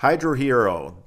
Hydro Hero,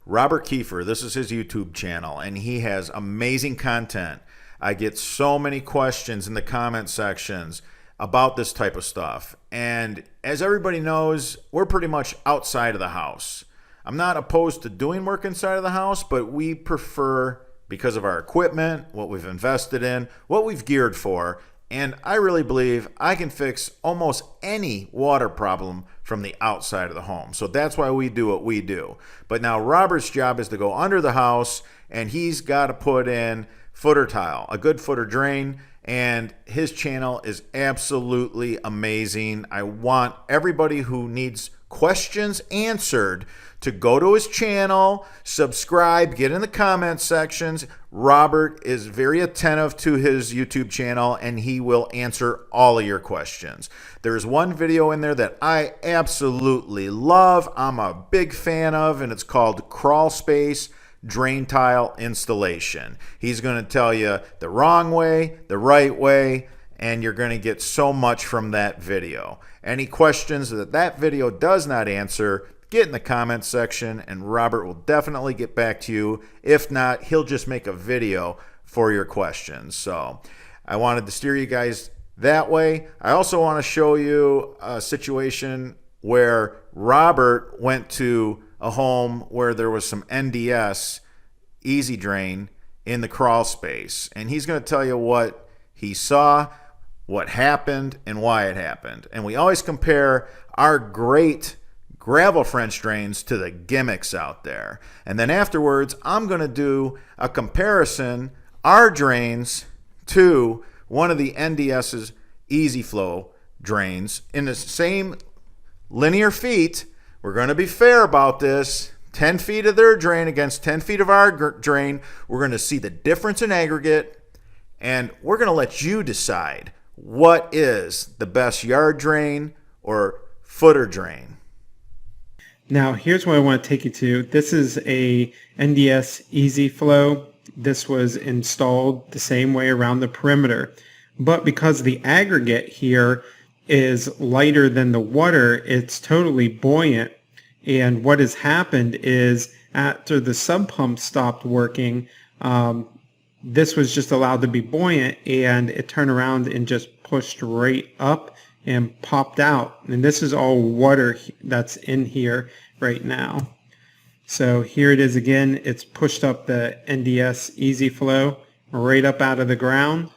Robert Kiefer, this is his YouTube channel, and he has amazing content. I get so many questions in the comment sections about this type of stuff. And as everybody knows, we're pretty much outside of the house. I'm not opposed to doing work inside of the house, but we prefer, because of our equipment, what we've invested in, what we've geared for, and I really believe I can fix almost any water problem from the outside of the home. So that's why we do what we do. But now Robert's job is to go under the house, and he's got to put in footer tile, a good footer drain, and his channel is absolutely amazing. I want everybody who needs questions answered to go to his channel, subscribe, get in the comment sections. Robert is very attentive to his YouTube channel, and he will answer all of your questions. There's one video in there that I absolutely love, I'm a big fan of, and it's called Crawl Space Drain Tile Installation. He's going to tell you the wrong way, the right way, and you're going to get so much from that video. Any questions that that video does not answer, get in the comments section, and Robert will definitely get back to you. If not, he'll just make a video for your questions. So I wanted to steer you guys that way. I also want to show you a situation where Robert went to a home where there was some NDS Easy Drain in the crawl space, and he's going to tell you what he saw, what happened, and why it happened. And we always compare our great gravel French drains to the gimmicks out there. And then afterwards, I'm going to do a comparison, our drains to one of the NDS's Easy Flow drains in the same linear feet. We're going to be fair about this. 10 feet of their drain against 10 feet of our drain. We're going to see the difference in aggregate, and we're going to let you decide what is the best yard drain or footer drain. Now, here's what I want to take you to. This is a NDS Easy Flow. This was installed the same way around the perimeter. But because the aggregate here is lighter than the water, it's totally buoyant. And what has happened is after the sub pump stopped working, this was just allowed to be buoyant, and it turned around and just pushed right up and popped out. And this is all water that's in here right now. So here it is again. It's pushed up the NDS Easy Flow right up out of the ground.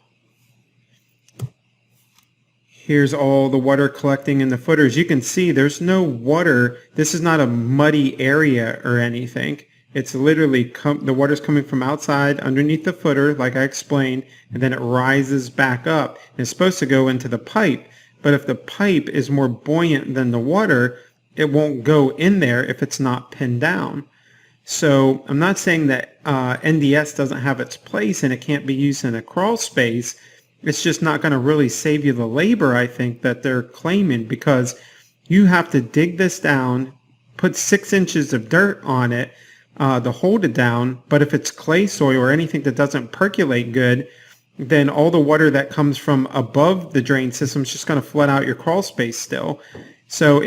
Here's all the water collecting in the footers. You can see there's no water. This is not a muddy area or anything. It's literally the water's coming from outside underneath the footer, like I explained, and then it rises back up. And it's supposed to go into the pipe, but if the pipe is more buoyant than the water, it won't go in there if it's not pinned down. So I'm not saying that NDS doesn't have its place and it can't be used in a crawl space. It's just not going to really save you the labor, I think, that they're claiming, because you have to dig this down, put 6 inches of dirt on it to hold it down. But if it's clay soil or anything that doesn't percolate good, then all the water that comes from above the drain system is just going to flood out your crawl space still. So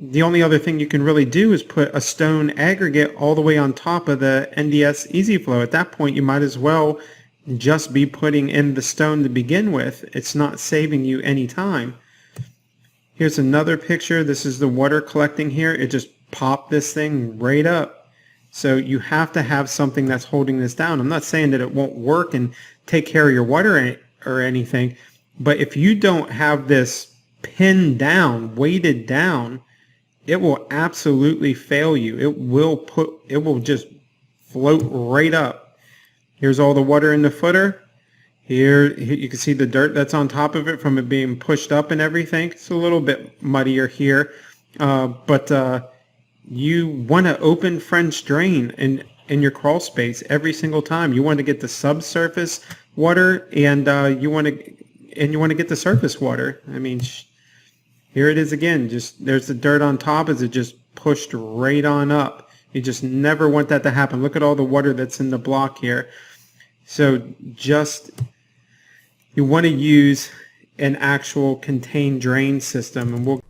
the only other thing you can really do is put a stone aggregate all the way on top of the NDS Easy Flow. At that point, you might as well just be putting in the stone to begin with. It's not saving you any time. Here's another picture. This is the water collecting here. It just popped this thing right up. So you have to have something that's holding this down. I'm not saying that it won't work and take care of your water or anything, but if you don't have this pinned down, weighted down, it will absolutely fail you. It will just float right up. Here's all the water in the footer. Here you can see the dirt that's on top of it from it being pushed up and everything. It's a little bit muddier here, but you want to open French drain in your crawl space every single time. You want to get the subsurface water, and you want to get the surface water. I mean, here it is again. Just there's the dirt on top as it just pushed right on up. You just never want that to happen. Look at all the water that's in the block here. So you want to use an actual contained drain system. And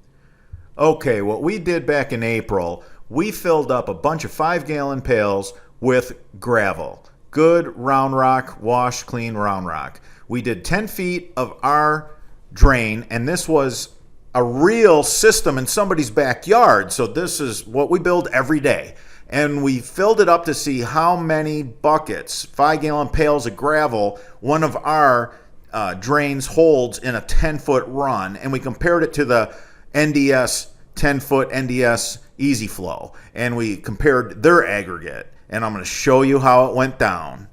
Okay, what we did back in April we filled up a bunch of 5-gallon pails with gravel. Good round rock, washed clean round rock. We did 10 feet of our drain, and this was a real system in somebody's backyard. So this is what we build every day. And we filled it up to see how many buckets, 5-gallon pails of gravel, one of our drains holds in a 10-foot run. And we compared it to the NDS 10-foot NDS Easy Flow. And we compared their aggregate. And I'm going to show you how it went down.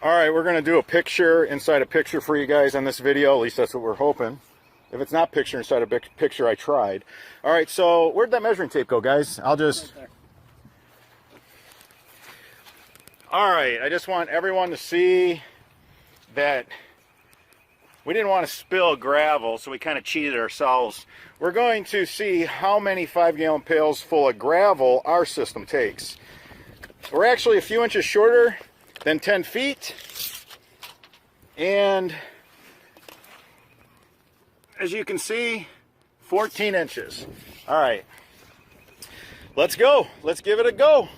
All right, we're going to do a picture inside a picture for you guys on this video. At least that's what we're hoping. If it's not picture inside a picture, I tried. All right, so where'd that measuring tape go, guys? I'll just... All right, I just want everyone to see that we didn't want to spill gravel, so we kind of cheated ourselves. We're going to see how many 5-gallon pails full of gravel our system takes. We're actually a few inches shorter than 10 feet, and as you can see, 14 inches. All right, let's go. Let's give it a go.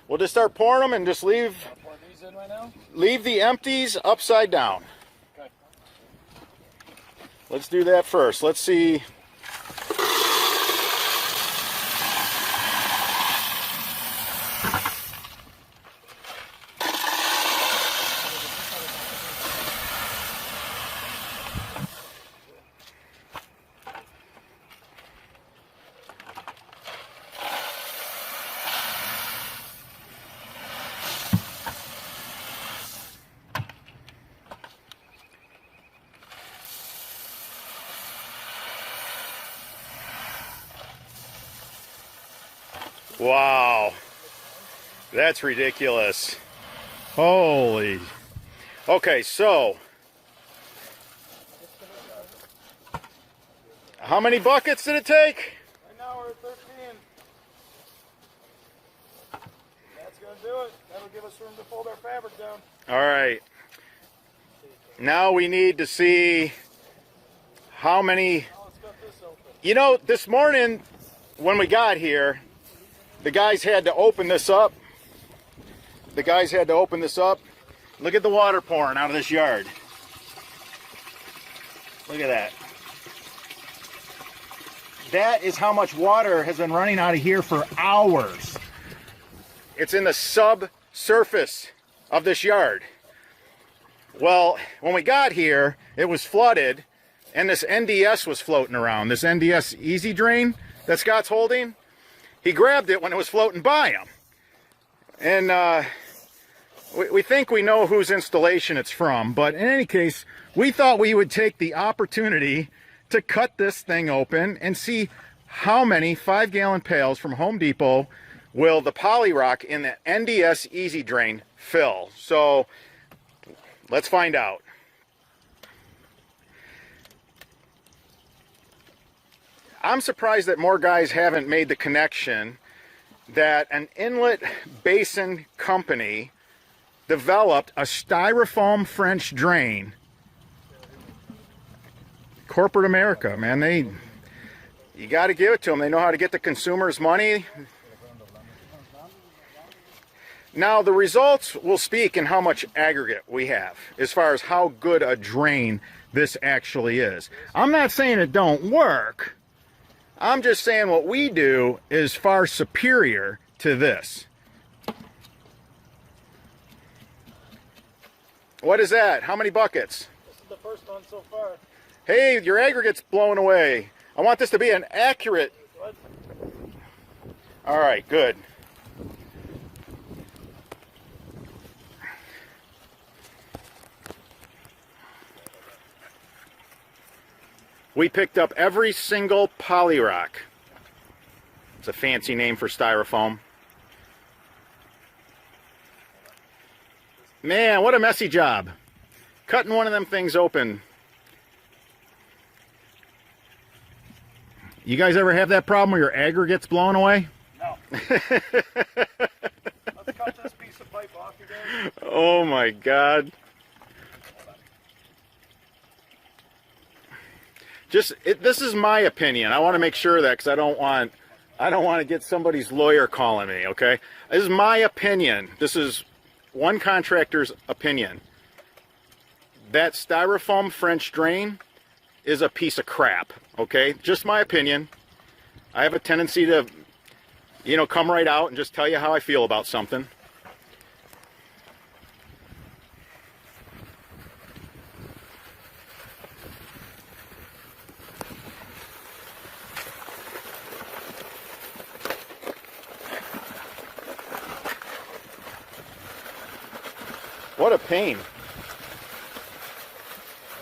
We'll just start pouring them and just leave the empties upside down. Okay. Let's do that first. Let's see. Wow, that's ridiculous. Holy. Okay, so how many buckets did it take? Right now we're at 13. That's going to do it. That'll give us room to fold our fabric down. All right. Now we need to see how many. Now let's cut this open. You know, this morning when we got here, the guys had to open this up. Look at the water pouring out of this yard. Look at that. That is how much water has been running out of here for hours. It's in the subsurface of this yard. Well, when we got here, it was flooded, and this NDS was floating around. This NDS Easy Drain that Scott's holding. He grabbed it when it was floating by him. And we think we know whose installation it's from, but in any case, we thought we would take the opportunity to cut this thing open and see how many 5-gallon pails from Home Depot will the polyrock in the NDS Easy Drain fill. So let's find out. I'm surprised that more guys haven't made the connection that an inlet basin company developed a styrofoam French drain. Corporate America, man, you got to give it to them. They know how to get the consumer's money. Now the results will speak in how much aggregate we have as far as how good a drain this actually is. I'm not saying it don't work. I'm just saying what we do is far superior to this. What is that? How many buckets? This is the first one so far. Hey, your aggregate's blowing away. I want this to be an accurate... What? All right, good. We picked up every single polyrock. It's a fancy name for styrofoam. Man, what a messy job. Cutting one of them things open. You guys ever have that problem where your aggregate's blowing away? No. Let's cut this piece of pipe off again. Oh my God. This is my opinion. I want to make sure that, because I don't want to get somebody's lawyer calling me, okay? This is my opinion. This is one contractor's opinion. That styrofoam French drain is a piece of crap, okay? Just my opinion. I have a tendency to, you know, come right out and just tell you how I feel about something. What a pain.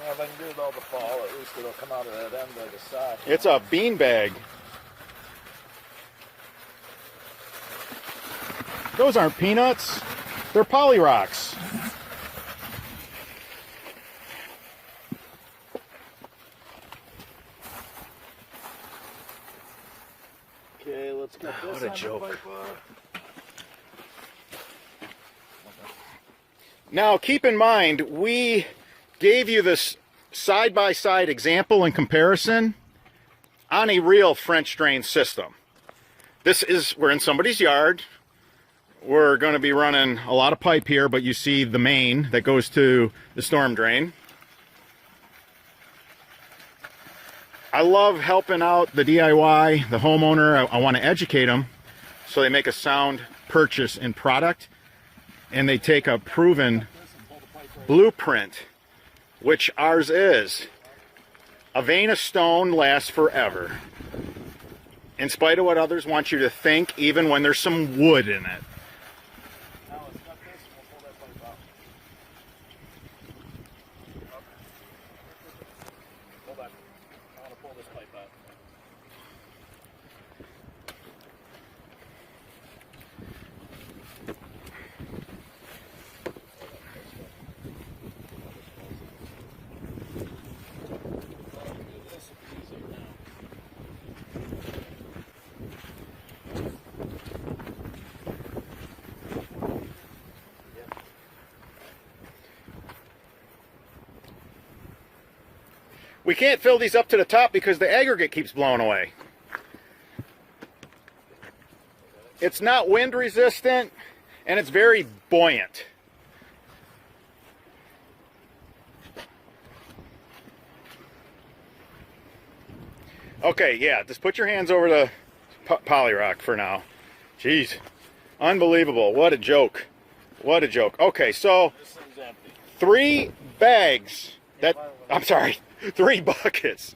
Well, if I can do it all the fall, at least it'll come out of that end of the side. It's a beanbag. Those aren't peanuts. They're poly rocks. Okay, let's get this What a on joke. the pipe up. Now, keep in mind, we gave you this side-by-side example and comparison on a real French drain system. We're in somebody's yard. We're going to be running a lot of pipe here, but you see the main that goes to the storm drain. I love helping out the DIY, the homeowner. I want to educate them so they make a sound purchase in product, and they take a proven blueprint, which ours is. A vein of stone lasts forever, in spite of what others want you to think, even when there's some wood in it. Now let's cut this and we'll pull that pipe out. Hold on. I want to pull this pipe out. We can't fill these up to the top because the aggregate keeps blowing away. It's not wind resistant, and it's very buoyant. Okay, yeah, just put your hands over the poly rock for now. Jeez, unbelievable. What a joke. What a joke. Okay, so This thing's empty. 3 bags that, I'm sorry, 3 buckets.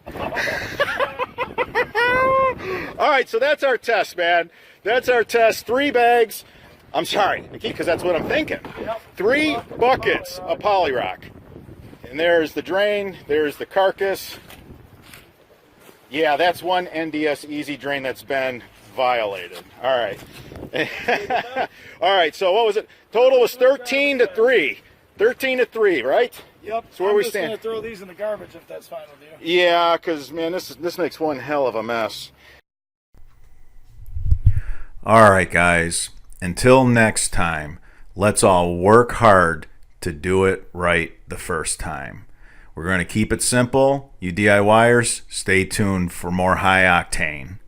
All right, so that's our test, man. That's our test. 3 bags. I'm sorry, because that's what I'm thinking. 3 buckets of poly rock. And there's the drain. There's the carcass. Yeah, that's one NDS Easy drain that's been violated. All right. All right, so what was it? Total was 13 to 3. 13 to 3, right? Yep. So where I'm we just stand? gonna throw these in the garbage if that's fine with you. Yeah, because, man, this makes one hell of a mess. All right, guys. Until next time, let's all work hard to do it right the first time. We're going to keep it simple. You DIYers, stay tuned for more high octane.